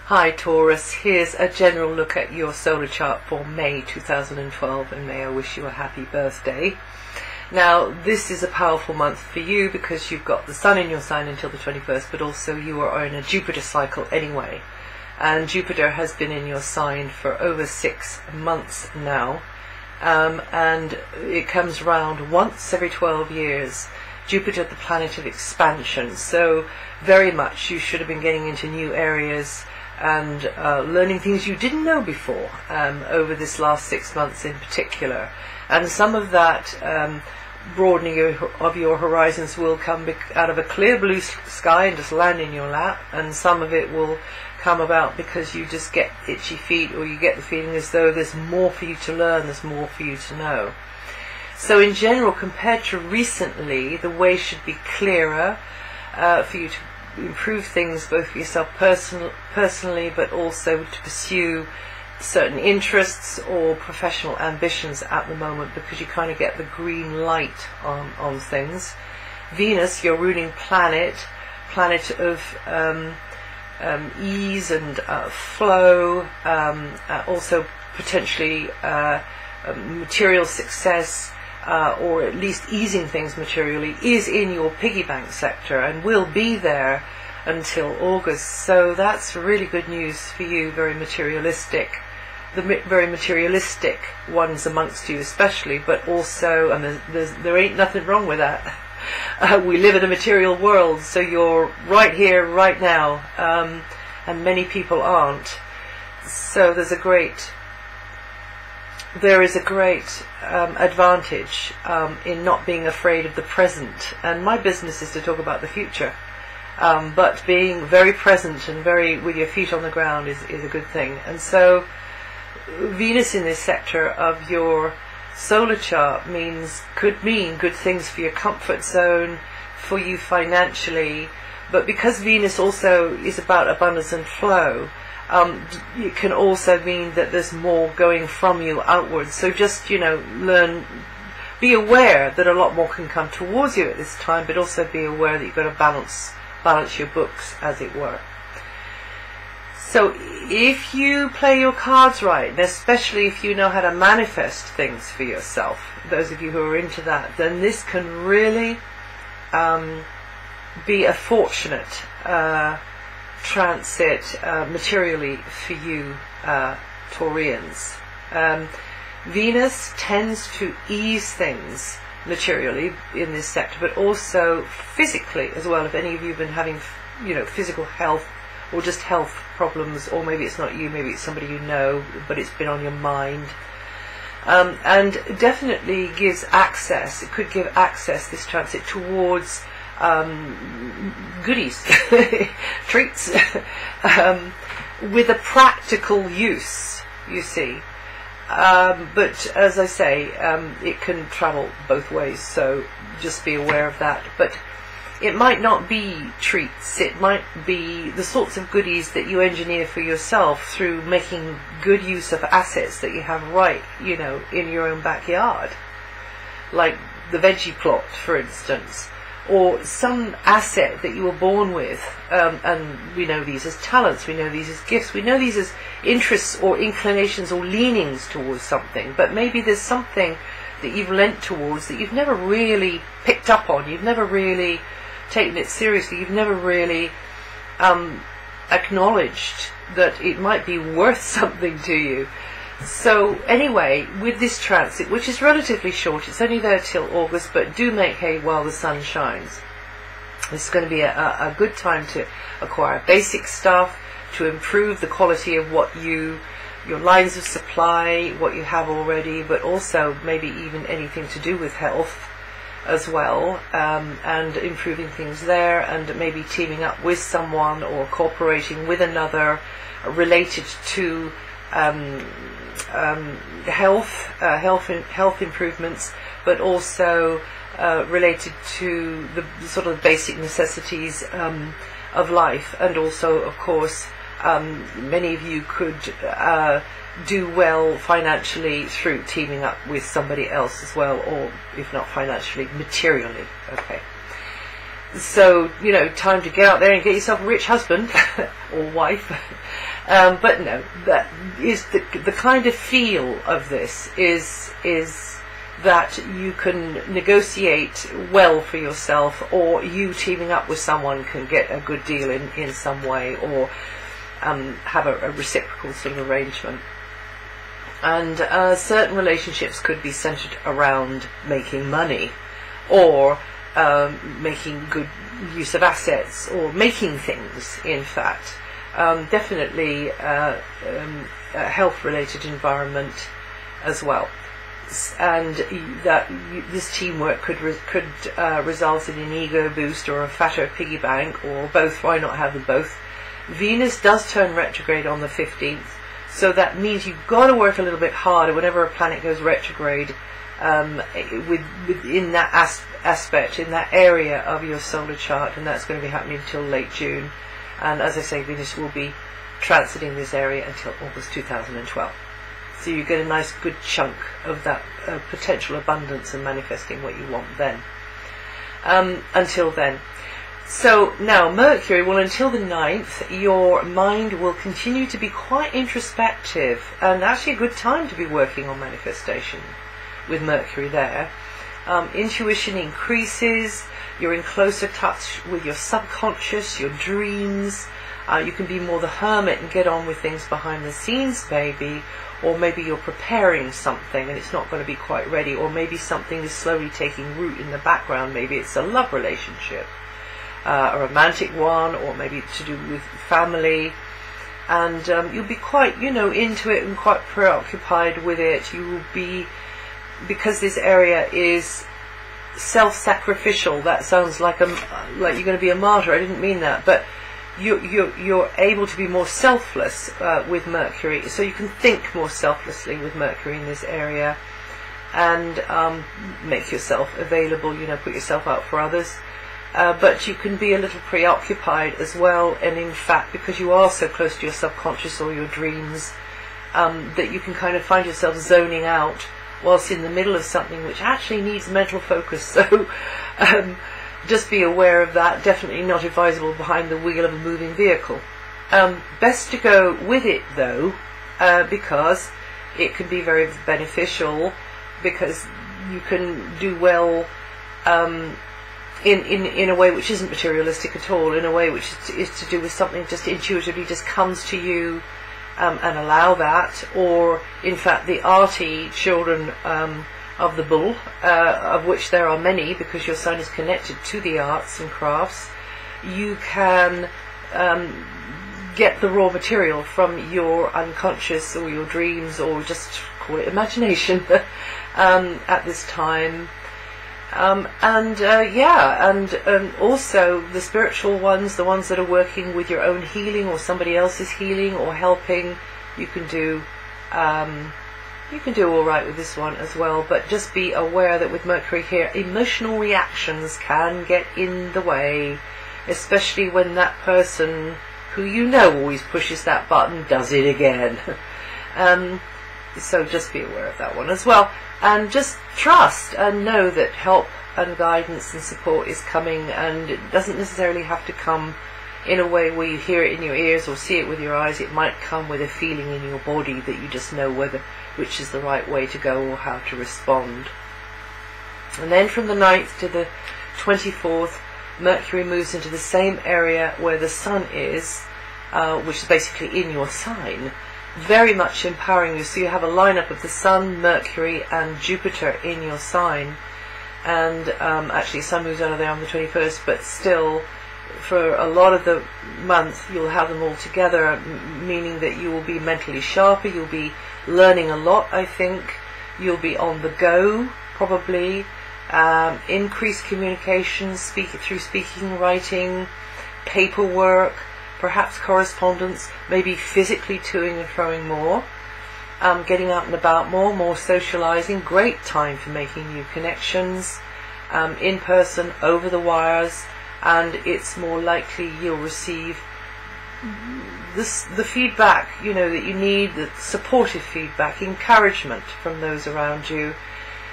Hi Taurus, here's a general look at your solar chart for May 2012, and may I wish you a happy birthday. Now this is a powerful month for you because you've got the Sun in your sign until the 21st, but also you are in a Jupiter cycle anyway, and Jupiter has been in your sign for over 6 months now, and it comes round once every 12 years. Jupiter, the planet of expansion, so very much you should have been getting into new areas and learning things you didn't know before over this last 6 months in particular. And some of that broadening of your horizons will come out of a clear blue sky and just land in your lap, and some of it will come about because you just get itchy feet, or you get the feeling as though there's more for you to learn, there's more for you to know. So in general, compared to recently, the way should be clearer for you to improve things both for yourself personally, but also to pursue certain interests or professional ambitions at the moment, because you kind of get the green light on things. Venus, your ruling planet of ease and flow, also potentially material success, or at least easing things materially, is in your piggy bank sector and will be there until August. So that's really good news for you, very materialistic. The very materialistic ones amongst you especially, but also, and there ain't nothing wrong with that. We live in a material world, so you're right here, right now, and many people aren't. So there is a great advantage in not being afraid of the present. And my business is to talk about the future, but being very present and very with your feet on the ground is a good thing. And so Venus in this sector of your solar chart could mean good things for your comfort zone, for you financially, but because Venus also is about abundance and flow, it can also mean that there's more going from you outwards. So just, be aware that a lot more can come towards you at this time, but also be aware that you've got to balance your books, as it were. So if you play your cards right, and especially if you know how to manifest things for yourself, those of you who are into that, then this can really be a fortunate transit materially for you Taurians. Venus tends to ease things materially in this sector, but also physically as well. If any of you have been having physical health or just health problems, or maybe it's not you, maybe it's somebody you know, but it's been on your mind, and definitely gives access, it could give access, this transit, towards goodies, treats, with a practical use, you see. But as I say, it can travel both ways, so just be aware of that. But it might not be treats, it might be the sorts of goodies that you engineer for yourself through making good use of assets that you have in your own backyard, like the veggie plot, for instance, or some asset that you were born with, and we know these as talents, we know these as gifts, we know these as interests or inclinations or leanings towards something, but maybe there's something that you've lent towards that you've never really picked up on, you've never really taken it seriously, you've never really acknowledged that it might be worth something to you. So anyway, with this transit, which is relatively short, it's only there till August, but do make hay while the sun shines. This is going to be a good time to acquire basic stuff, to improve the quality of your lines of supply, what you have already, but also maybe even anything to do with health as well, and improving things there, and maybe teaming up with someone or cooperating with another related to health improvements, but also related to the sort of basic necessities of life. And also, of course, many of you could do well financially through teaming up with somebody else as well, or if not financially, materially. Okay. So, time to get out there and get yourself a rich husband or wife, But no, that is the kind of feel of this is that you can negotiate well for yourself, or you teaming up with someone can get a good deal in some way, or have a reciprocal sort of arrangement. And certain relationships could be centered around making money, or making good use of assets, or making things, in fact. Definitely a health-related environment as well. And that this teamwork could result in an ego boost or a fatter piggy bank, or both. Why not have them both? Venus does turn retrograde on the 15th, so that means you've got to work a little bit harder whenever a planet goes retrograde, within that aspect, in that area of your solar chart, and that's going to be happening until late June. And as I say, Venus will be transiting this area until August 2012. So you get a nice good chunk of that potential abundance and manifesting what you want then. Until then. So now Mercury, well, until the 9th, your mind will continue to be quite introspective, and actually a good time to be working on manifestation with Mercury there. Intuition increases, you're in closer touch with your subconscious, your dreams. You can be more the hermit and get on with things behind the scenes maybe, or maybe you're preparing something and it's not going to be quite ready, or maybe something is slowly taking root in the background. Maybe it's a love relationship, a romantic one, or maybe to do with family, and you'll be quite, into it and quite preoccupied with it. You will be, because this area is self-sacrificial. That sounds like you're going to be a martyr. I didn't mean that, but you're able to be more selfless with Mercury, so you can think more selflessly with Mercury in this area, and make yourself available, put yourself out for others. But you can be a little preoccupied as well, and in fact, because you are so close to your subconscious or your dreams, that you can kind of find yourself zoning out whilst in the middle of something which actually needs mental focus. So just be aware of that. Definitely not advisable behind the wheel of a moving vehicle. Best to go with it though, because it can be very beneficial, because you can do well in a way which isn't materialistic at all, in a way which is to do with something just intuitively just comes to you, and allow that. Or in fact the arty children of the bull, of which there are many, because your sign is connected to the arts and crafts, you can get the raw material from your unconscious or your dreams, or just call it imagination, at this time. And also the spiritual ones, the ones that are working with your own healing or somebody else's healing or helping, you can do all right with this one as well. But just be aware that with Mercury here, emotional reactions can get in the way, especially when that person who always pushes that button does it again. So just be aware of that one as well, and just trust and know that help and guidance and support is coming, and it doesn't necessarily have to come in a way where you hear it in your ears or see it with your eyes. It might come with a feeling in your body that you just know which is the right way to go or how to respond. And then from the 9th to the 24th, Mercury moves into the same area where the Sun is, which is basically in your sign, very much empowering you. So you have a lineup of the Sun, Mercury and Jupiter in your sign, and actually Sun moves out of there on the 21st, but still for a lot of the month you'll have them all together, meaning that you will be mentally sharper, you'll be learning a lot, I think, you'll be on the go probably, increased communication, through speaking, writing, paperwork, perhaps correspondence, maybe physically toing and froing more, getting out and about more socializing. Great time for making new connections, in person, over the wires, and it's more likely you'll receive the feedback that you need, the supportive feedback, encouragement from those around you.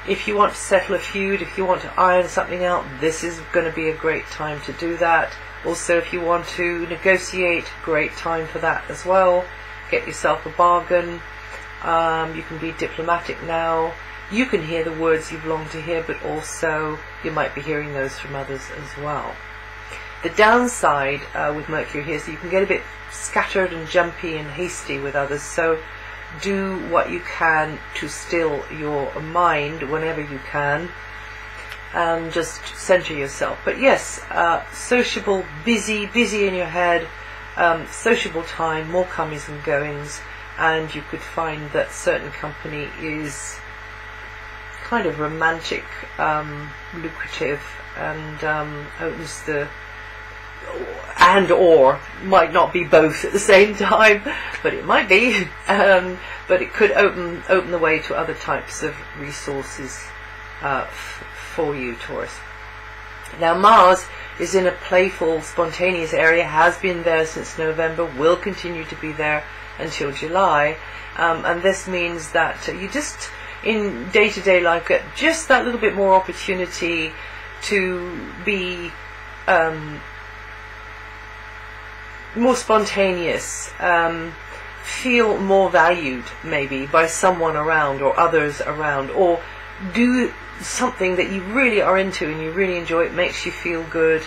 If you want to settle a feud, if you want to iron something out, this is going to be a great time to do that. Also, if you want to negotiate, great time for that as well. get yourself a bargain. You can be diplomatic now. You can hear the words you've longed to hear, but also you might be hearing those from others as well. The downside with Mercury here is that you can get a bit scattered and jumpy and hasty with others, so do what you can to still your mind whenever you can, and just center yourself. But yes, sociable, busy in your head, sociable time, more comings and goings, and you could find that certain company is kind of romantic, lucrative, and opens the, and or might not be both at the same time, but it might be, but it could open the way to other types of resources for you, Taurus. Now Mars is in a playful, spontaneous area, has been there since November, will continue to be there until July, and this means that you just, in day-to-day life, get just that little bit more opportunity to be more spontaneous, feel more valued maybe by someone around or others around, or do something that you really are into and you really enjoy. It makes you feel good.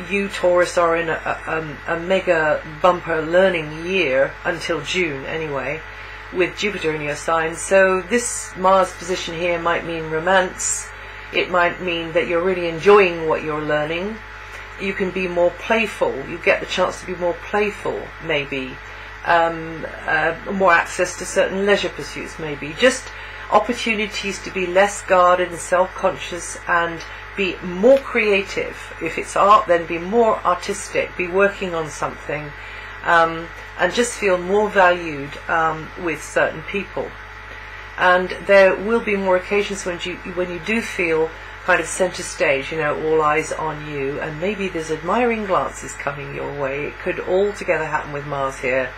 You Taurus are in a mega bumper learning year until June anyway, with Jupiter in your sign. So this Mars position here might mean romance. It might mean that you're really enjoying what you're learning. You can be more playful. You get the chance to be more playful, maybe. More access to certain leisure pursuits, maybe. Just opportunities to be less guarded and self-conscious and be more creative. If it's art, then be more artistic, be working on something, and just feel more valued with certain people. And there will be more occasions when you do feel kind of center stage, all eyes on you, and maybe there's admiring glances coming your way. It could all together happen with Mars here.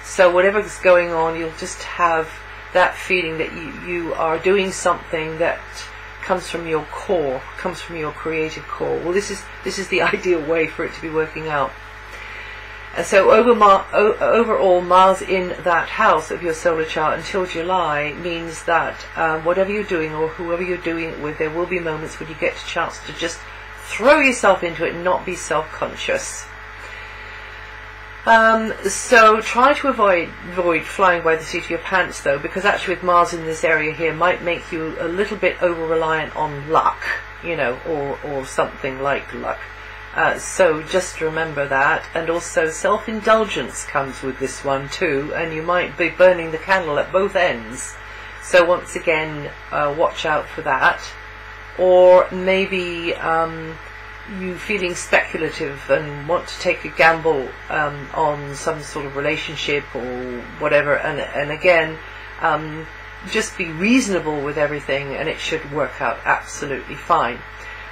So whatever's going on, you'll just have that feeling that you are doing something that comes from your core, comes from your creative core. Well, this is the ideal way for it to be working out. And so overall, Mars in that house of your solar chart until July means that whatever you're doing or whoever you're doing it with, there will be moments when you get a chance to just throw yourself into it and not be self-conscious. So try to avoid flying by the seat of your pants, though, because actually with Mars in this area here might make you a little bit over-reliant on luck, or something like luck. So just remember that, and also self-indulgence comes with this one too, and you might be burning the candle at both ends. So once again, watch out for that. Or maybe you feeling speculative and want to take a gamble on some sort of relationship or whatever, and again, just be reasonable with everything and it should work out absolutely fine.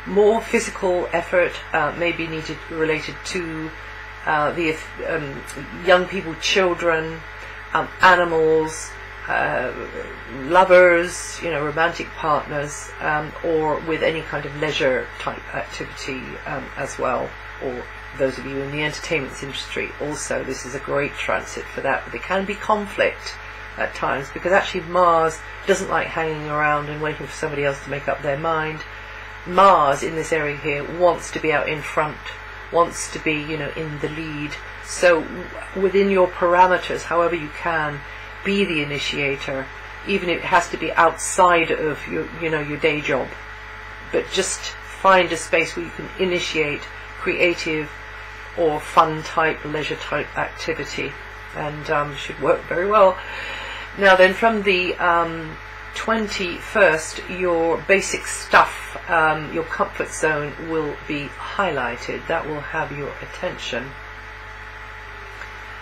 More physical effort may be needed related to the young people, children, animals, lovers, romantic partners, or with any kind of leisure type activity as well, or those of you in the entertainment industry also. This is a great transit for that, but there can be conflict at times, because actually Mars doesn't like hanging around and waiting for somebody else to make up their mind. Mars in this area here wants to be out in front, wants to be, in the lead. So within your parameters, however you can, be the initiator, even if it has to be outside of your day job. But just find a space where you can initiate creative or fun type, leisure type activity, and should work very well. Now then, from the 21st, your basic stuff, your comfort zone will be highlighted. That will have your attention.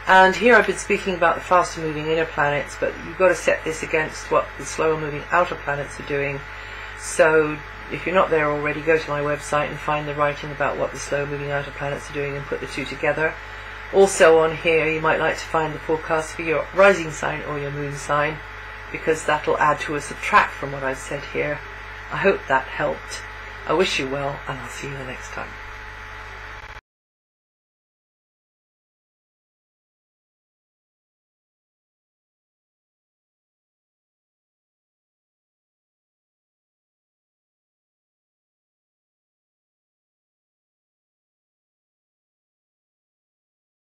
And here I've been speaking about the faster moving inner planets, but you've got to set this against what the slower moving outer planets are doing. So if you're not there already, go to my website and find the writing about what the slower moving outer planets are doing and put the two together. Also on here you might like to find the forecast for your rising sign or your moon sign, because that'll add to or subtract from what I've said here. I hope that helped. I wish you well, and I'll see you the next time.